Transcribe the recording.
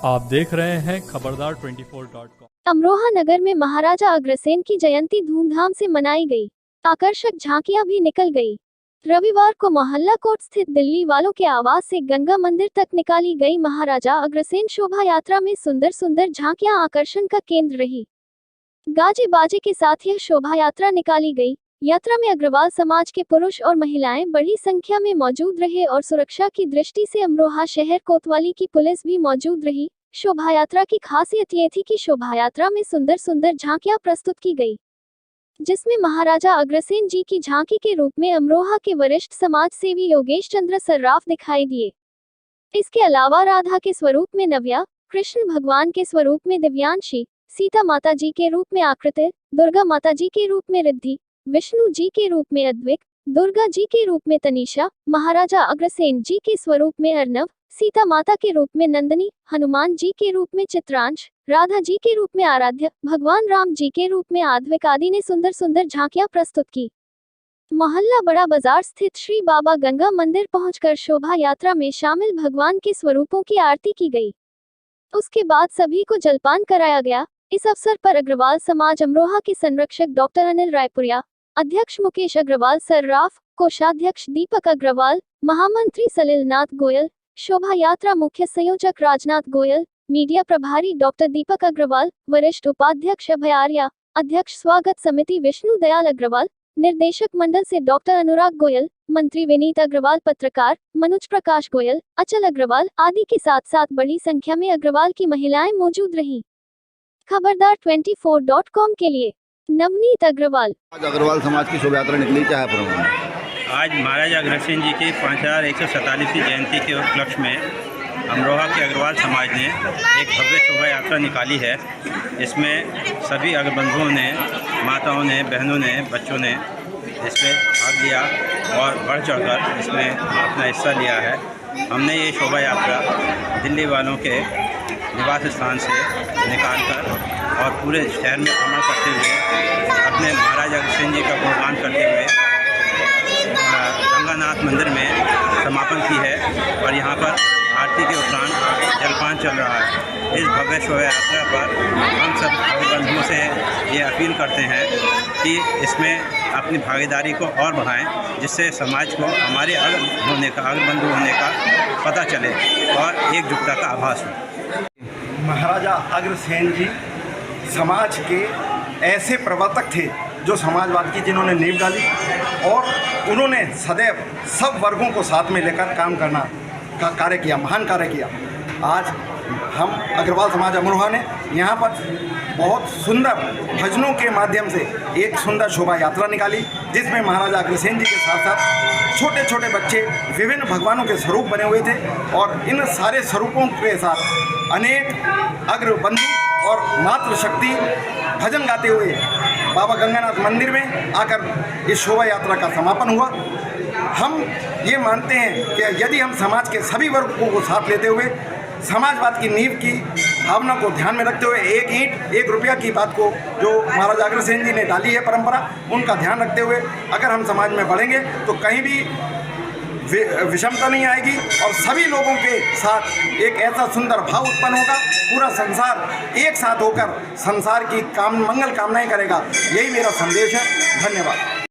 आप देख रहे हैं खबरदार 24.com। अमरोहा नगर में महाराजा अग्रसेन की जयंती धूमधाम से मनाई गई। आकर्षक झांकियां भी निकल गई। रविवार को मोहल्ला कोट स्थित दिल्ली वालों के आवास से गंगा मंदिर तक निकाली गई महाराजा अग्रसेन शोभा यात्रा में सुंदर सुंदर झांकियां आकर्षण का केंद्र रही। गाजे बाजे के साथ यह शोभा यात्रा निकाली गई। यात्रा में अग्रवाल समाज के पुरुष और महिलाएं बड़ी संख्या में मौजूद रहे और सुरक्षा की दृष्टि से अमरोहा शहर कोतवाली की पुलिस भी मौजूद रही। शोभा यात्रा की खासियत ये थी कि शोभा यात्रा में सुंदर सुंदर झांकियां प्रस्तुत की गई, जिसमें महाराजा अग्रसेन जी की झांकी के रूप में अमरोहा के वरिष्ठ समाज सेवी योगेश चंद्र सर्राफ दिखाई दिए। इसके अलावा राधा के स्वरूप में नव्या, कृष्ण भगवान के स्वरूप में दिव्यांशी, सीता माता जी के रूप में आकृति, दुर्गा माता जी के रूप में रिद्धि, विष्णु जी के रूप में अद्विक, दुर्गा जी के रूप में तनिषा, महाराजा अग्रसेन जी के स्वरूप में अर्णव, सीता माता के रूप में नंदनी, हनुमान जी के रूप में चित्रांश, राधा जी के रूप में आराध्य, भगवान राम जी के रूप में आद्विक आदि ने सुंदर सुंदर झांकियां प्रस्तुत की। मोहल्ला बड़ा बाजार स्थित श्री बाबा गंगा मंदिर पहुंचकर शोभा यात्रा में शामिल भगवान के स्वरूपों की आरती की गई। उसके बाद सभी को जलपान कराया गया। इस अवसर पर अग्रवाल समाज अमरोहा के संरक्षक डॉक्टर अनिल रायपुरिया, अध्यक्ष मुकेश अग्रवाल सर्राफ, कोषाध्यक्ष दीपक अग्रवाल, महामंत्री सलिल नाथ गोयल, शोभा यात्रा मुख्य संयोजक राजनाथ गोयल, मीडिया प्रभारी डॉक्टर दीपक अग्रवाल, वरिष्ठ उपाध्यक्ष अभय आर्या, अध्यक्ष स्वागत समिति विष्णु दयाल अग्रवाल, निर्देशक मंडल से डॉक्टर अनुराग गोयल, मंत्री विनीत अग्रवाल, पत्रकार मनोज प्रकाश गोयल, अचल अग्रवाल आदि के साथ साथ बड़ी संख्या में अग्रवाल की महिलाएं मौजूद रहीं। खबरदार 24.com के लिए नवनीत अग्रवाल। आज अग्रवाल समाज की शोभा यात्रा निकली, क्या है प्रोग्राम? आज महाराजा अग्रसेन जी की 5147वीं जयंती के उपलक्ष्य में अमरोहा के अग्रवाल समाज ने एक भव्य शोभा यात्रा निकाली है। इसमें सभी अग्रबंधुओं ने, माताओं ने, बहनों ने, बच्चों ने इसमें भाग लिया और बढ़ चढ़कर इसमें अपना हिस्सा लिया है। हमने ये शोभा यात्रा दिल्ली वालों के निवास स्थान से निकालकर और पूरे शहर में भ्रमण करते हुए अपने महाराजा अग्रसेन जी का गुणगान करते हुए गंगानाथ मंदिर में समापन की है और यहाँ पर आरती के उपरांत जलपान चल रहा है। इस भव्य शोभा यात्रा पर हम सब भाई-बंधुओं से ये अपील करते हैं कि इसमें अपनी भागीदारी को और बढ़ाएं, जिससे समाज को हमारे अग्रबंधु होने का पता चले और एकजुटता का आभास हो। महाराजा अग्रसेन जी समाज के ऐसे प्रवर्तक थे जो समाजवाद की जिन्होंने नींव डाली और उन्होंने सदैव सब वर्गों को साथ में लेकर काम करना का कार्य किया, महान कार्य किया। आज हम अग्रवाल समाज अमरोहा ने यहाँ पर बहुत सुंदर भजनों के माध्यम से एक सुंदर शोभा यात्रा निकाली, जिसमें महाराजा अग्रसेन जी के साथ साथ छोटे छोटे बच्चे विभिन्न भगवानों के स्वरूप बने हुए थे और इन सारे स्वरूपों के साथ अनेक अग्रबंधु और मातृशक्ति भजन गाते हुए बाबा गंगानाथ मंदिर में आकर इस शोभा यात्रा का समापन हुआ। हम ये मानते हैं कि यदि हम समाज के सभी वर्गों को साथ लेते हुए समाजवाद की नींव की भावना को ध्यान में रखते हुए एक ईंट एक रुपया की बात को जो महाराजा अग्रसेन जी ने डाली है परंपरा, उनका ध्यान रखते हुए अगर हम समाज में बढ़ेंगे तो कहीं भी विषमता नहीं आएगी और सभी लोगों के साथ एक ऐसा सुंदर भाव उत्पन्न होगा। पूरा संसार एक साथ होकर संसार की मंगल कामनाएं करेगा। यही मेरा संदेश है। धन्यवाद।